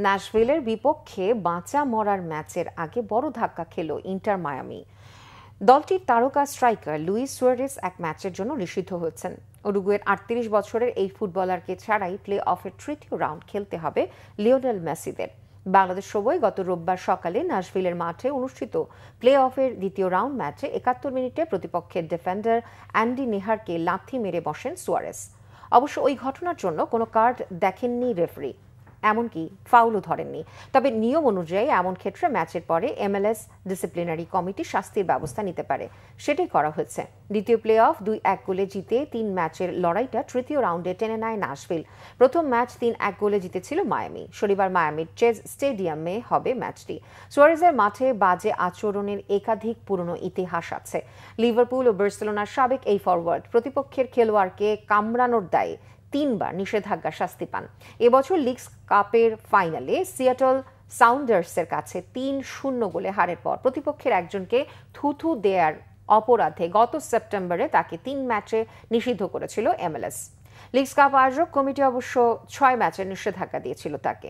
ন্যাশভিলের বিপক্ষে বাঁচা মরার ম্যাচের আগে বড় ধাক্কা খেল ইন্টার মায়ামি। দলটির তারকা স্ট্রাইকার লুইস সুয়ারেস এক ম্যাচের জন্য নিষিদ্ধ হয়েছেন। উরুগুয়ের 38 বছরের এই ফুটবলারকে ছাড়াই প্লে অফের তৃতীয় রাউন্ড খেলতে হবে লিওনেল মেসিদের। বাংলাদেশ সময় গত রোববার সকালে ন্যাশভিলের মাঠে অনুষ্ঠিত প্লে অফের দ্বিতীয় রাউন্ড ম্যাচে 71 মিনিটে প্রতিপক্ষের ডিফেন্ডার অ্যান্ডি নেহারকে লাথি মেরে বসেন সুয়ারেস। অবশ্য ওই ঘটনার জন্য কোনো কার্ড দেখেননি রেফারি, এমনকি ফাউলও ধরেননি। তবে নিয়ম অনুযায়ী এমন ক্ষেত্রে ম্যাচের পরে MLS ডিসিপ্লিনারি কমিটি শাস্তির ব্যবস্থা নিতে পারে, সেটাই করা হয়েছে। দ্বিতীয় প্লে অফ 2-1 গোলে জিতে 3 ম্যাচের লড়াইটা তৃতীয় রাউন্ডে টেনে নেয় ন্যাশভিল। প্রথম ম্যাচ 3-1 গোলে জিতেছিল মায়ামি। শনিবার মায়ামির চেজ স্টেডিয়ামে হবে ম্যাচটি। সুয়ারেজের মাঠে বাজে আচরণের একাধিক পুরনো ইতিহাস আছে। লিভারপুল ও বার্সেলোনার সাবেক এই ফরওয়ার্ড প্রতিপক্ষের খেলোয়াড়কে কামড়ানোর দায়ে 3 বার নিষেধাজ্ঞা শাস্তি পান। এবছর লিগস কাপের ফাইনালে সিয়াটল সাউন্ডার্সের কাছে 3-0 গোলে হারের পর প্রতিপক্ষের একজনকে থুথু দেয়ার অপরাধে গত সেপ্টেম্বরে তাকে 3 ম্যাচে নিষিদ্ধ করেছিল MLS। লিগস কাপ আয়োজক কমিটি অবশ্য 6 ম্যাচের নিষেধাজ্ঞা দিয়েছিল তাকে।